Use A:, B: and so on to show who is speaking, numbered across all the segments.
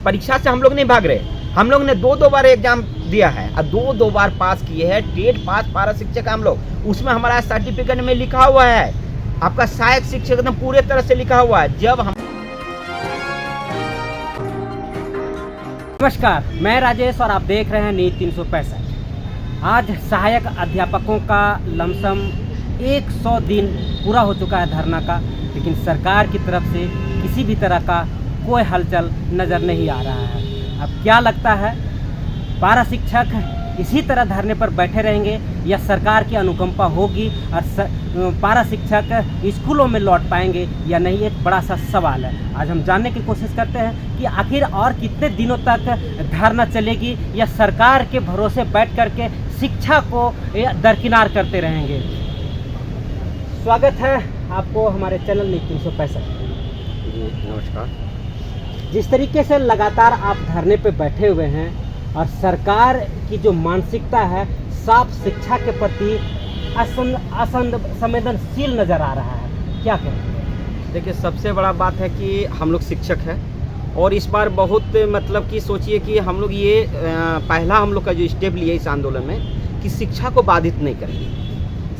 A: परीक्षा से हम लोग नहीं भाग रहे। हम लोग ने दो बार एग्जाम दिया है और दो बार पास किए हैं। टेट पास पारा शिक्षक हम लोग, उसमें हमारा सर्टिफिकेट में लिखा हुआ है आपका सहायक शिक्षक एकदम पूरे तरह से लिखा हुआ है। जब हम
B: नमस्कार, मैं राजेश और आप देख रहे हैं नीति 365। आज सहायक अध्यापकों का लमसम 100 दिन पूरा हो चुका है धरना का, लेकिन सरकार की तरफ से किसी भी तरह का कोई हलचल नज़र नहीं आ रहा है। अब क्या लगता है, पारा शिक्षक इसी तरह धरने पर बैठे रहेंगे या सरकार की अनुकंपा होगी और पारा शिक्षक स्कूलों में लौट पाएंगे या नहीं, एक बड़ा सा सवाल है। आज हम जानने की कोशिश करते हैं कि आखिर और कितने दिनों तक धरना चलेगी या सरकार के भरोसे बैठ करके शिक्षा को दरकिनार करते रहेंगे। स्वागत है आपको हमारे चैनल नीति 365।
A: जी नमस्कार।
B: जिस तरीके से लगातार आप धरने पे बैठे हुए हैं और सरकार की जो मानसिकता है साफ शिक्षा के प्रति असंवेदनशील नज़र आ रहा है, क्या कहें?
A: देखिए, सबसे बड़ा बात है कि हम लोग शिक्षक हैं और इस बार बहुत मतलब कि सोचिए कि हम लोग ये पहला हम लोग का जो स्टेप लिया इस आंदोलन में कि शिक्षा को बाधित नहीं करेंगे,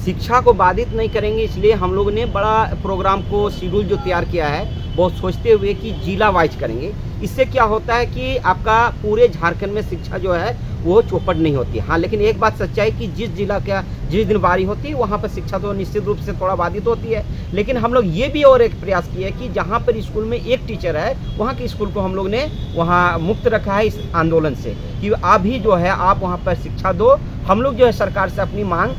A: शिक्षा को बाधित नहीं करेंगे। इसलिए हम लोग ने बड़ा प्रोग्राम को शेड्यूल जो तैयार किया है बहुत सोचते हुए कि जिला वाइज करेंगे। इससे क्या होता है कि आपका पूरे झारखंड में शिक्षा जो है वो चौपट नहीं होती। हाँ, लेकिन एक बात सच्चाई कि जिस जिला का जिस दिन बारी होती है वहाँ पर शिक्षा तो निश्चित रूप से थोड़ा बाधित होती है। लेकिन हम लोग ये भी और एक प्रयास किए कि जहाँ पर स्कूल में एक टीचर है वहाँ के स्कूल को हम लोग ने वहाँ मुक्त रखा है इस आंदोलन से कि अभी जो है आप वहाँ पर शिक्षा दो। हम लोग जो है सरकार से अपनी मांग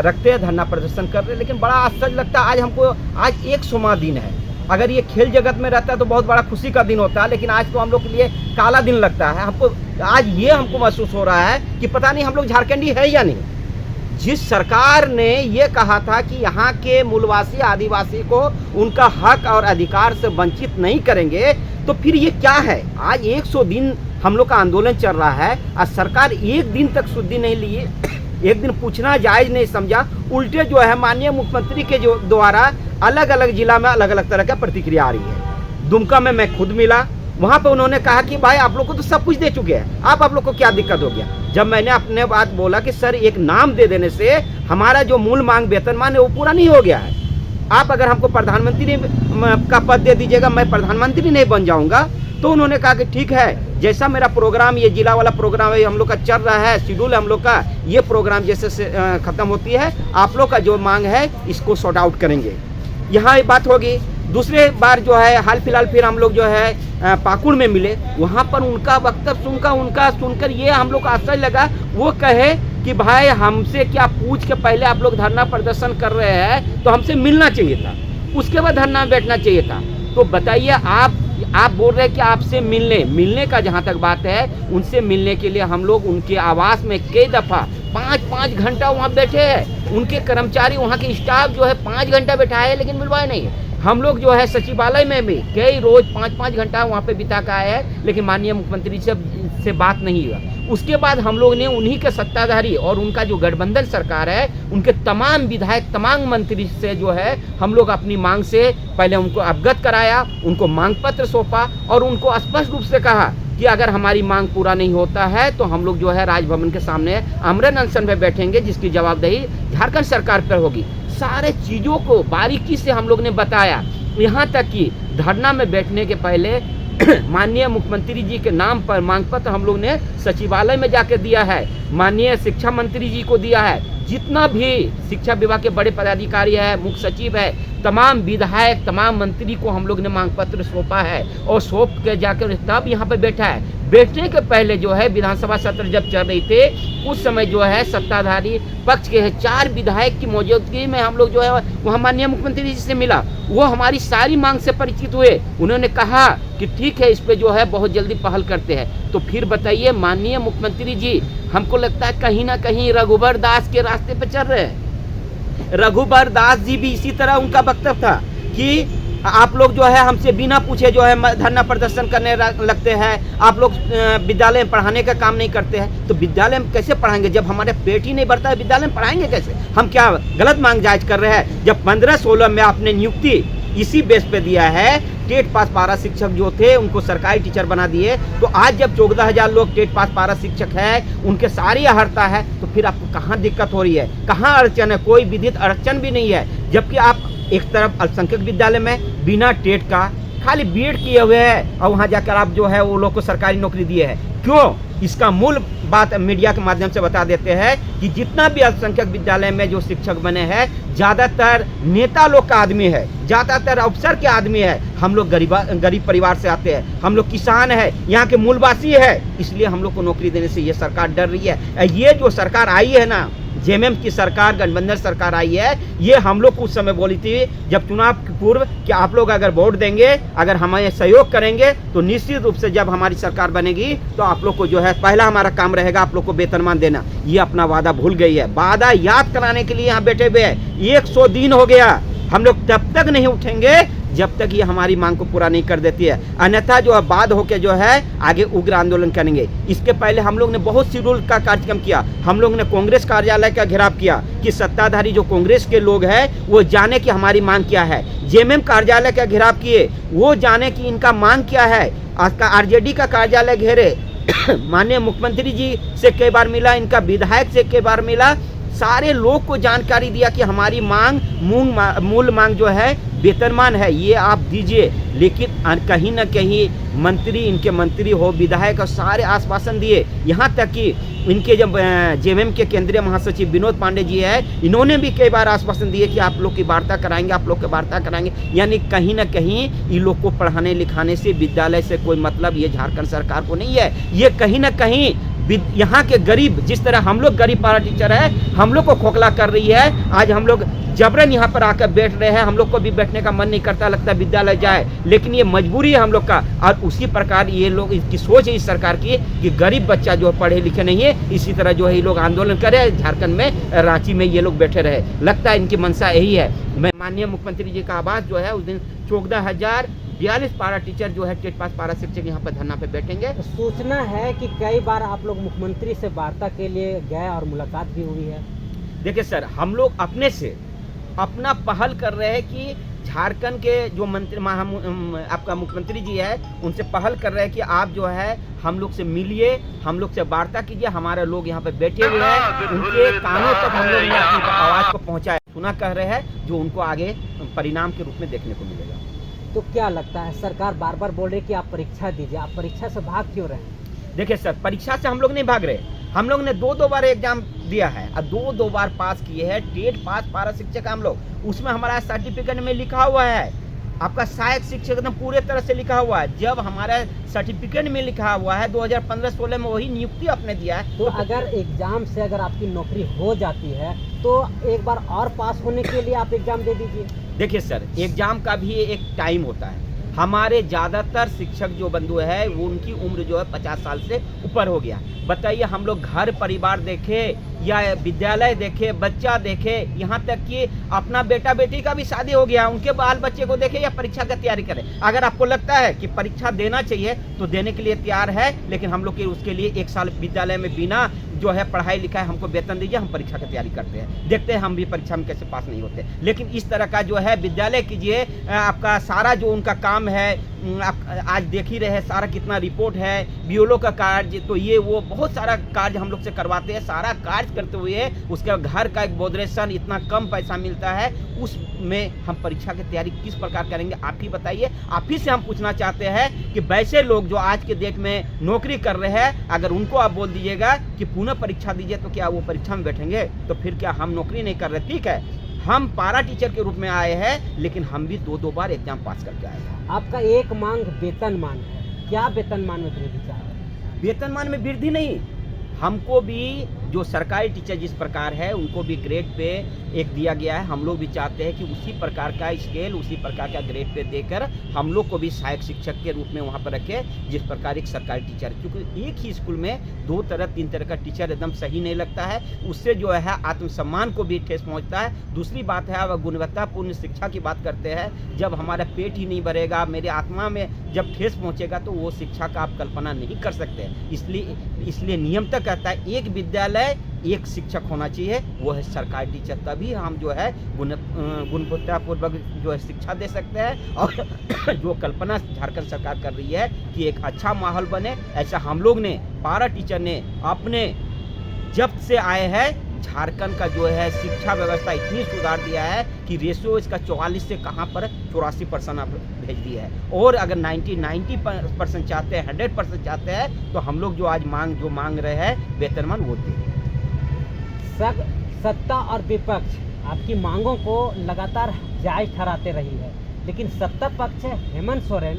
A: रखते हैं, धरना प्रदर्शन कर रहे हैं। लेकिन बड़ा आश्चर्य लगता है, आज हमको आज 100वां दिन है। अगर ये खेल जगत में रहता है तो बहुत बड़ा खुशी का दिन होता है, लेकिन आज तो हम लोग के लिए काला दिन लगता है। हमको आज ये हमको महसूस हो रहा है कि पता नहीं हम लोग झारखंडी है या नहीं। जिस सरकार ने ये कहा था कि यहाँ के मूलवासी आदिवासी को उनका हक और अधिकार से वंचित नहीं करेंगे, तो फिर ये क्या है? आज 100 दिन हम लोग का आंदोलन चल रहा है और सरकार एक दिन तक सुधि नहीं लिए, एक दिन पूछना जायज नहीं समझा। उल्टे जो है माननीय मुख्यमंत्री के जो द्वारा अलग अलग जिला में अलग अलग तरह का प्रतिक्रिया आ रही है। दुमका में मैं खुद मिला, वहाँ पे उन्होंने कहा कि भाई आप लोग को तो सब कुछ दे चुके हैं, आप लोग को क्या दिक्कत हो गया। जब मैंने अपने बात बोला कि सर एक नाम दे देने से हमारा जो मूल मांग वेतनमान है वो पूरा नहीं हो गया है, आप अगर हमको प्रधानमंत्री का पद दे दीजिएगा मैं प्रधानमंत्री नहीं बन जाऊँगा। तो उन्होंने कहा कि ठीक है, जैसा मेरा प्रोग्राम ये जिला वाला प्रोग्राम है हम लोग का चल रहा है, शेड्यूल हम लोग का, ये प्रोग्राम जैसे ख़त्म होती है आप लोग का जो मांग है इसको सॉर्ट आउट करेंगे। यहाँ ये बात होगी। दूसरे बार जो है हाल फिलहाल फिर हम लोग जो है पाकुड़ में मिले, वहाँ पर उनका वक्तव्य सुनकर ये हम लोग को आश्चर्य लगा। वो कहे कि भाई हमसे क्या पूछ के पहले आप लोग धरना प्रदर्शन कर रहे हैं तो हमसे मिलना चाहिए था, उसके बाद धरना में बैठना चाहिए था। तो बताइए, आप बोल रहे हैं कि आपसे मिलने का जहाँ तक बात है, उनसे मिलने के लिए हम लोग उनके आवास में कई दफ़ा 5-5 घंटा वहाँ बैठे हैं। उनके कर्मचारी वहाँ के स्टाफ जो है 5 घंटा बैठा है लेकिन मिलवाए नहीं है। हम लोग जो है सचिवालय में भी कई रोज 5-5 घंटा वहाँ पे बिता कर आए हैं, लेकिन माननीय मुख्यमंत्री से बात नहीं हुआ। उसके बाद हम लोग ने उन्हीं के सत्ताधारी और उनका जो गठबंधन सरकार है उनके तमाम विधायक तमाम मंत्री से जो है हम लोग अपनी मांग से पहले उनको अवगत कराया, उनको मांग पत्र सौंपा और उनको स्पष्ट रूप से कहा कि अगर हमारी मांग पूरा नहीं होता है तो हम लोग जो है राजभवन के सामने आमरण अनशन में बैठेंगे, जिसकी जवाबदेही झारखंड सरकार पर होगी। सारे चीज़ों को बारीकी से हम लोग ने बताया। यहाँ तक कि धरना में बैठने के पहले माननीय मुख्यमंत्री जी के नाम पर मांग पत्र हम लोग ने सचिवालय में जाकर दिया है, माननीय शिक्षा मंत्री जी को दिया है, जितना भी शिक्षा विभाग के बड़े पदाधिकारी है, मुख्य सचिव है, तमाम विधायक तमाम मंत्री को हम लोग ने मांग पत्र सौंपा है और सौंप के जाकर तब यहाँ पर बैठा है। बैठने के पहले जो है विधानसभा सत्र जब चल रही थे उस समय जो है सत्ताधारी पक्ष के 4 विधायक की मौजूदगी में हम लोग जो है वहाँ माननीय मुख्यमंत्री जी से मिला। वो हमारी सारी मांग से परिचित हुए। उन्होंने कहा कि ठीक है, इस पे जो है बहुत जल्दी पहल करते हैं। तो फिर बताइए माननीय मुख्यमंत्री जी, हमको लगता है कहीं ना कहीं रघुबर दास के रास्ते पे चल रहे हैं। रघुबर दास जी भी इसी तरह उनका वक्तव्य था कि आप लोग जो है हमसे बिना पूछे जो है धरना प्रदर्शन करने लगते हैं, आप लोग विद्यालय में पढ़ाने का काम नहीं करते हैं। तो विद्यालय में कैसे पढ़ाएंगे जब हमारे पेट ही नहीं भरता है? विद्यालय में पढ़ाएंगे कैसे? हम क्या गलत मांग जायज कर रहे हैं? जब 15-16 में आपने नियुक्ति इसी बेस पे दिया है टेट पास पारा शिक्षक जो थे उनको सरकारी टीचर बना दिए। तो आज जब 14,000 लोग टेट पास पारा शिक्षक है, उनके सारी अहर्ता है, तो फिर आपको कहाँ दिक्कत हो रही है, कहाँ अड़चन है? कोई विधित अड़चन भी नहीं है। जबकि आप एक तरफ अल्पसंख्यक विद्यालय में बिना टेट का खाली बीएड किए हुए हैं और वहाँ जाकर आप जो है वो लोग को सरकारी नौकरी दिए है। क्यों? इसका मूल बात मीडिया के माध्यम से बता देते हैं कि जितना भी अल्पसंख्यक विद्यालय में जो शिक्षक बने हैं ज़्यादातर नेता लोग का आदमी है, ज़्यादातर अफसर के आदमी है। हम लोग गरीब परिवार से आते हैं, हम लोग किसान है, यहाँ के मूलवासी है, इसलिए हम लोग को नौकरी देने से ये सरकार डर रही है। ये जो सरकार आई है ना, जेएमएम की सरकार, गठबंधन सरकार आई है, ये हम लोग उस समय बोली थी जब चुनाव पूर्व कि आप लोग अगर वोट देंगे, अगर हमें सहयोग करेंगे तो निश्चित रूप से जब हमारी सरकार बनेगी तो आप लोग को जो है पहला हमारा काम रहेगा आप लोग को वेतनमान देना। ये अपना वादा भूल गई है। वादा याद कराने के लिए यहाँ बैठे हुए हैं। 100 दिन हो गया, हम लोग तब तक नहीं उठेंगे जब तक ये हमारी मांग को पूरा नहीं कर देती है, अन्यथा जो है बाद होके जो है आगे उग्र आंदोलन करेंगे। इसके पहले हम लोग ने बहुत शेड्यूल का कार्यक्रम किया। हम लोग ने कांग्रेस कार्यालय का घेराव किया कि सत्ताधारी जो कांग्रेस के लोग हैं वो जाने कि हमारी मांग क्या है। जेएमएम कार्यालय का घेराव किए, वो जाने कि इनका मांग क्या है। आज का आरजेडी का कार्यालय घेरे, माननीय मुख्यमंत्री जी से कई बार मिला, इनका विधायक से कई बार मिला, सारे लोग को जानकारी दिया कि हमारी मांग मूल मांग जो है वेतनमान है, ये आप दीजिए। लेकिन कहीं ना कहीं मंत्री, इनके मंत्री हो, विधायक, सारे आश्वासन दिए। यहाँ तक कि इनके जब जेएमएम के केंद्रीय महासचिव विनोद पांडे जी है, इन्होंने भी कई बार आश्वासन दिए कि आप लोग की वार्ता कराएंगे, आप लोग की वार्ता कराएंगे। यानी कहीं ना कहीं इन लोग को पढ़ाने लिखाने से, विद्यालय से कोई मतलब ये झारखंड सरकार को नहीं है। ये कहीं ना कहीं यहाँ के गरीब, जिस तरह हम लोग गरीब पारा टीचर है, हम लोग को खोखला कर रही है। आज हम लोग जबरन यहाँ पर आकर बैठ रहे हैं, हम लोग को भी बैठने का मन नहीं करता, लगता है विद्यालय जाए, लेकिन ये मजबूरी है हम लोग का। और उसी प्रकार ये लोग, इसकी सोच है इस सरकार की कि गरीब बच्चा जो पढ़े लिखे नहीं है, इसी तरह जो है ये लोग आंदोलन करे, झारखंड में, रांची में ये लोग बैठे रहे। लगता है इनकी मंशा यही है। मैं माननीय मुख्यमंत्री जी का आवास जो है उस दिन 14,042 पारा टीचर जो है टेट पास पारा शिक्षक यहाँ पर धरना पे बैठेंगे।
B: सूचना है कि कई बार आप लोग मुख्यमंत्री से वार्ता के लिए गए और मुलाकात भी हुई है।
A: देखिए सर, हम लोग अपने से अपना पहल कर रहे हैं कि झारखंड के जो मंत्री आपका मुख्यमंत्री जी है, उनसे पहल कर रहे हैं कि आप जो है हम लोग से मिलिए, हम लोग से वार्ता कीजिए। हमारे लोग यहाँ पे बैठे हुए हैं, उनके कानों तक हम लोग ने अपनी आवाज़ को पहुँचाया, सुना कह रहे हैं, जो उनको आगे परिणाम के रूप में देखने को मिलेगा।
B: तो क्या लगता है, सरकार बार बार बोल रही है कि आप परीक्षा दीजिए, आप परीक्षा से भाग क्यों रहे?
A: देखिए सर, परीक्षा से हम लोग नहीं भाग रहे। हम लोग ने दो बार एग्जाम दिया है और दो बार पास किए हैं। टेट पास पारा शिक्षक हम लोग, उसमें हमारा सर्टिफिकेट में लिखा हुआ है आपका सहायक शिक्षक एकदम पूरे तरह से लिखा हुआ है। जब हमारा सर्टिफिकेट में लिखा हुआ है 2015-16 में वही नियुक्ति आपने दिया है।
B: तो अगर एग्जाम से अगर आपकी नौकरी हो जाती है तो एक बार और पास होने के लिए आप एग्जाम दे दीजिए।
A: देखिए सर, एग्जाम का भी एक टाइम होता है। हमारे ज़्यादातर शिक्षक जो बंधु है वो उनकी उम्र जो है 50 साल से ऊपर हो गया। बताइए, हम लोग घर परिवार देखे या विद्यालय देखे, बच्चा देखे, यहाँ तक कि अपना बेटा बेटी का भी शादी हो गया, उनके बाल बच्चे को देखे या परीक्षा की तैयारी करें। अगर आपको लगता है कि परीक्षा देना चाहिए तो देने के लिए तैयार है, लेकिन हम लोग के उसके लिए 1 साल विद्यालय में बिना जो है पढ़ाई लिखाई हमको वेतन दीजिए, हम परीक्षा की तैयारी करते हैं, देखते हैं हम भी परीक्षा में कैसे पास नहीं होते। लेकिन इस तरह का जो है विद्यालय कीजिए, आपका सारा जो उनका काम है आप आज देख ही रहे हैं, सारा कितना रिपोर्ट है, बीओलो का कार्य, तो ये वो बहुत सारा कार्य हम लोग से करवाते हैं। सारा कार्य करते हुए उसके घर का एक बोदरेशन, इतना कम पैसा मिलता है, उसमें हम परीक्षा की तैयारी किस प्रकार करेंगे? आप ही बताइए। आप ही से हम पूछना चाहते हैं कि वैसे लोग जो आज के डेट में नौकरी कर रहे हैं, अगर उनको आप बोल दीजिएगा कि पुनः परीक्षा दीजिए तो क्या वो परीक्षा में बैठेंगे? तो फिर क्या हम नौकरी नहीं कर रहे? ठीक है, हम पारा टीचर के रूप में आए हैं, लेकिन हम भी 2 बार एग्जाम पास करके आए हैं।
B: आपका एक मांग वेतनमान है, क्या वेतनमान में वृद्धि चाह रहे हैं?
A: वेतनमान में वृद्धि नहीं, हमको भी जो सरकारी टीचर जिस प्रकार है उनको भी ग्रेड पे एक दिया गया है। हम लोग भी चाहते हैं कि उसी प्रकार का स्केल, उसी प्रकार का ग्रेड पे देकर हम लोग को भी सहायक शिक्षक के रूप में वहाँ पर रखे, जिस प्रकार एक सरकारी टीचर, क्योंकि एक ही स्कूल में 2 तरह 3 तरह का टीचर एकदम सही नहीं लगता है। उससे जो है आत्मसम्मान को भी ठेस पहुँचता है। दूसरी बात है, अब गुणवत्तापूर्ण शिक्षा की बात करते हैं, जब हमारा पेट ही नहीं भरेगा, मेरे आत्मा में जब ठेस पहुँचेगा तो वो शिक्षा का आप कल्पना नहीं कर सकते। इसलिए नियम तक कहता है एक विद्यालय विद्यालय एक शिक्षक होना चाहिए, वो है सरकारी टीचर। तभी हम जो है गुणवत्तापूर्वक जो है शिक्षा दे सकते हैं। और जो कल्पना झारखंड सरकार कर रही है कि एक अच्छा माहौल बने, ऐसा हम लोग ने पारा टीचर ने अपने जब से आए हैं झारखंड का जो है शिक्षा व्यवस्था इतनी सुधार दिया है कि रेशियो इसका 44 से कहाँ पर 84% भेज दिया है। और अगर 90% चाहते हैं, 100% चाहते हैं, तो हम लोग जो आज मांग रहे हैं वेतनमान वो दें।
B: सत्ता और विपक्ष आपकी मांगों को लगातार जायज ठहराते रही है, लेकिन सत्ता पक्ष हेमंत सोरेन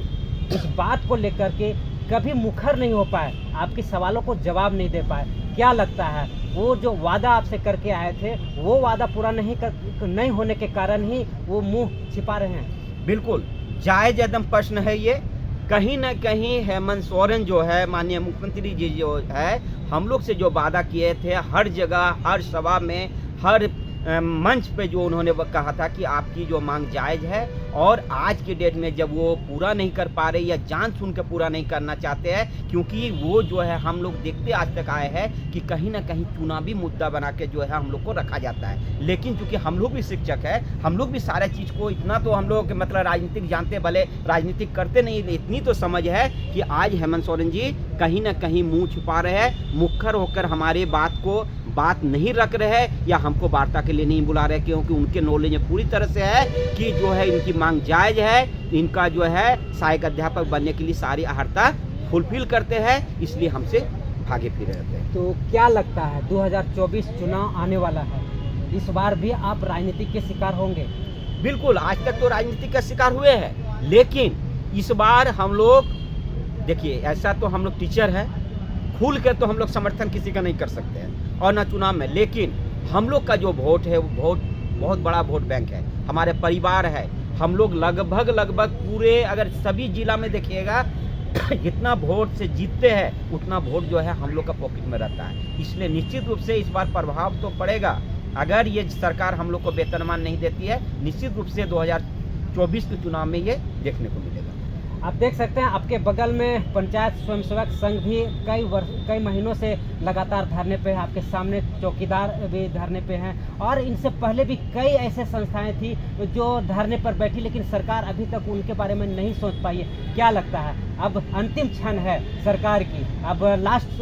B: इस बात को लेकर के कभी मुखर नहीं हो पाए, आपके सवालों को जवाब नहीं दे पाए। क्या लगता है वो जो वादा आपसे करके आए थे वो वादा पूरा नहीं होने के कारण ही वो मुंह छिपा रहे हैं?
A: बिल्कुल जायज एकदम प्रश्न है ये। कहीं ना कहीं हेमंत सोरेन जो है माननीय मुख्यमंत्री जी जो है हम लोग से जो वादा किए थे, हर जगह हर सभा में हर मंच पे जो उन्होंने कहा था कि आपकी जो मांग जायज़ है, और आज के डेट में जब वो पूरा नहीं कर पा रहे या जान सुन के पूरा नहीं करना चाहते हैं, क्योंकि वो जो है हम लोग देखते आज तक आए हैं कि कहीं ना कहीं चुनावी मुद्दा बना के जो है हम लोग को रखा जाता है। लेकिन चूंकि हम लोग भी शिक्षक है, हम लोग भी सारे चीज़ को इतना तो हम लोग मतलब राजनीतिक जानते, भले राजनीतिक करते नहीं, इतनी तो समझ है कि आज हेमंत सोरेन जी कहीं ना कहीं मुँह छुपा रहे हैं, मुखर होकर हमारे बात नहीं रख रहे हैं या हमको वार्ता के लिए नहीं बुला रहे, क्योंकि उनके नॉलेज में पूरी तरह से है कि जो है इनकी मांग जायज है, इनका जो है सहायक अध्यापक बनने के लिए सारी अहर्ता फुलफिल करते हैं, इसलिए हमसे भागे फिरे रहते हैं।
B: तो क्या लगता है 2024 चुनाव आने वाला है, इस बार भी आप राजनीति के शिकार होंगे?
A: बिल्कुल, आज तक तो राजनीति का शिकार हुए हैं, लेकिन इस बार हम लोग देखिए ऐसा तो हम लोग टीचर हैं, खुल कर तो हम लोग समर्थन किसी का नहीं कर सकते हैं और ना चुनाव में, लेकिन हम लोग का जो वोट है वो बहुत बड़ा वोट बैंक है, हमारे परिवार है। हम लोग लगभग पूरे अगर सभी जिला में देखिएगा जितना वोट से जीतते हैं उतना वोट जो है हम लोग का पॉकेट में रहता है। इसलिए निश्चित रूप से इस बार प्रभाव तो पड़ेगा। अगर ये सरकार हम लोग को वेतनमान नहीं देती है, निश्चित रूप से 2024 के चुनाव में ये देखने को मिलेगा।
B: आप देख सकते हैं आपके बगल में पंचायत स्वयंसेवक संघ भी कई महीनों से लगातार धरने पे है, आपके सामने चौकीदार भी धरने पे हैं, और इनसे पहले भी कई ऐसे संस्थाएं थी जो धरने पर बैठी, लेकिन सरकार अभी तक उनके बारे में नहीं सोच पाई है। क्या लगता है अब अंतिम क्षण है सरकार की, अब लास्ट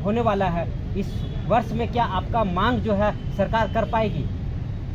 B: होने वाला है, इस वर्ष में क्या आपका मांग जो है सरकार कर पाएगी?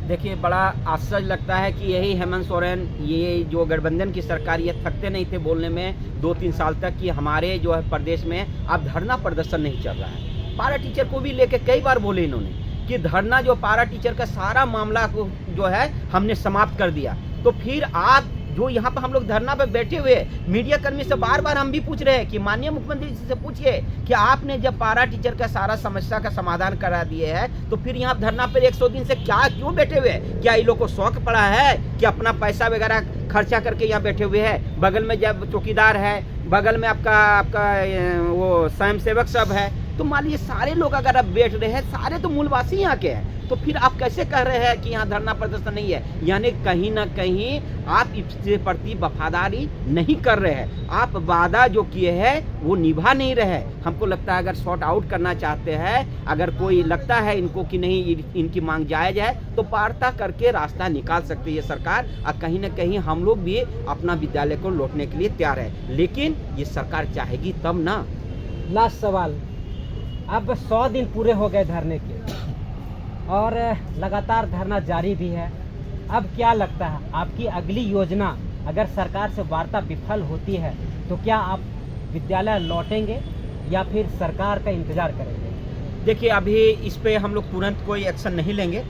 A: देखिए बड़ा आश्चर्य लगता है कि यही हेमंत सोरेन, ये जो गठबंधन की सरकार, ये थकते नहीं थे बोलने में 2-3 साल तक कि हमारे जो है प्रदेश में अब धरना प्रदर्शन नहीं चल रहा है। पारा टीचर को भी लेके कई बार बोले इन्होंने कि धरना जो पारा टीचर का सारा मामला को जो है हमने समाप्त कर दिया। तो फिर आप जो यहाँ पर हम लोग धरना पर बैठे हुए मीडिया कर्मी से बार बार हम भी पूछ रहे हैं कि माननीय मुख्यमंत्री जी से पूछिए कि आपने जब पारा टीचर का सारा समस्या का समाधान करा दिए है, तो फिर यहाँ धरना पर 100 दिन से क्यों बैठे हुए हैं? क्या इन लोग को शौक पड़ा है कि अपना पैसा वगैरह खर्चा करके यहाँ बैठे हुए हैं? बगल में जब चौकीदार है, बगल में आपका वो स्वयंसेवक सब है, तो मान लीजिए सारे लोग अगर अब बैठ रहे हैं, सारे तो मूलवासी यहाँ के हैं, तो फिर आप कैसे कह रहे हैं कि यहाँ धरना प्रदर्शन नहीं है? यानी कहीं ना कहीं आप इसके प्रति वफादारी नहीं कर रहे हैं, आप वादा जो किए हैं वो निभा नहीं रहे। हमको लगता है अगर सॉर्ट आउट करना चाहते हैं, अगर कोई लगता है इनको कि नहीं इनकी मांग जायज है, तो वार्ता करके रास्ता निकाल सकती है सरकार, और कहीं ना कहीं हम लोग भी अपना विद्यालय को लौटने के लिए तैयार है, लेकिन ये सरकार चाहेगी तब ना।
B: लास्ट सवाल, अब 100 दिन पूरे हो गए धरने के और लगातार धरना जारी भी है। अब क्या लगता है आपकी अगली योजना, अगर सरकार से वार्ता विफल होती है तो क्या आप विद्यालय लौटेंगे या फिर सरकार का इंतजार करेंगे?
A: देखिए अभी इस पे हम लोग तुरंत कोई एक्शन नहीं लेंगे।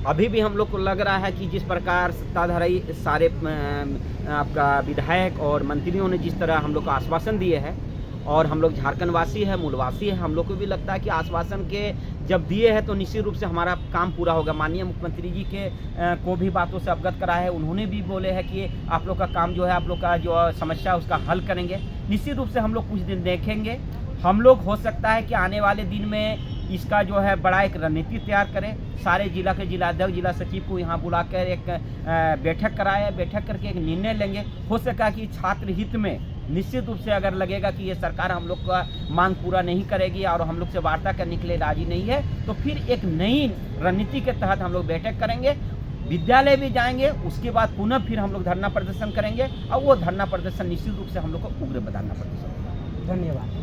A: अभी भी हम लोग को लग रहा है कि जिस प्रकार सत्ताधारी सारे आपका विधायक और मंत्रियों ने जिस तरह हम लोग को आश्वासन दिए हैं, और हम लोग झारखंड वासी है, मूलवासी है, हम लोग को भी लगता है कि आश्वासन के जब दिए हैं तो निश्चित रूप से हमारा काम पूरा होगा। माननीय मुख्यमंत्री जी के को भी बातों से अवगत करा है, उन्होंने भी बोले हैं कि आप लोग का काम जो है, आप लोग का जो समस्या उसका हल करेंगे। निश्चित रूप से हम लोग कुछ दिन देखेंगे, हम लोग हो सकता है कि आने वाले दिन में इसका जो है बड़ा एक रणनीति तैयार करें, सारे जिला के जिलाध्यक्ष जिला सचिव को यहाँ बुलाकर एक बैठक कराए, बैठक करके एक निर्णय लेंगे। हो सका कि छात्र हित में निश्चित रूप से अगर लगेगा कि ये सरकार हम लोग का मांग पूरा नहीं करेगी और हम लोग से वार्ता करने के लिए राजी नहीं है, तो फिर एक नई रणनीति के तहत हम लोग बैठक करेंगे, विद्यालय भी जाएंगे, उसके बाद पुनः फिर हम लोग धरना प्रदर्शन करेंगे और वो धरना प्रदर्शन निश्चित रूप से हम लोग को उग्र धरना प्रदर्शन होगा।
B: धन्यवाद।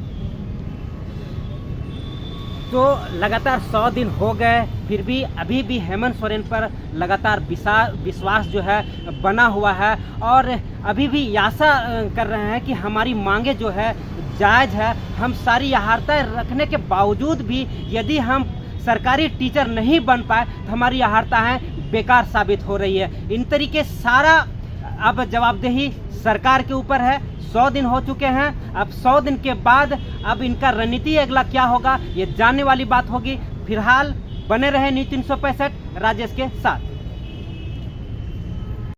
B: तो लगातार 100 दिन हो गए, फिर भी अभी भी हेमंत सोरेन पर लगातार विश्वास जो है बना हुआ है और अभी भी आशा कर रहे हैं कि हमारी मांगे जो है जायज़ है। हम सारी आहारताएँ रखने के बावजूद भी यदि हम सरकारी टीचर नहीं बन पाए तो हमारी आहारताएँ बेकार साबित हो रही है। इन तरीके सारा अब जवाबदेही सरकार के ऊपर है। 100 दिन हो चुके हैं, अब 100 दिन के बाद अब इनका रणनीति अगला क्या होगा ये जानने वाली बात होगी। फिलहाल बने रहे न्यूज़ 365 राजेश के साथ।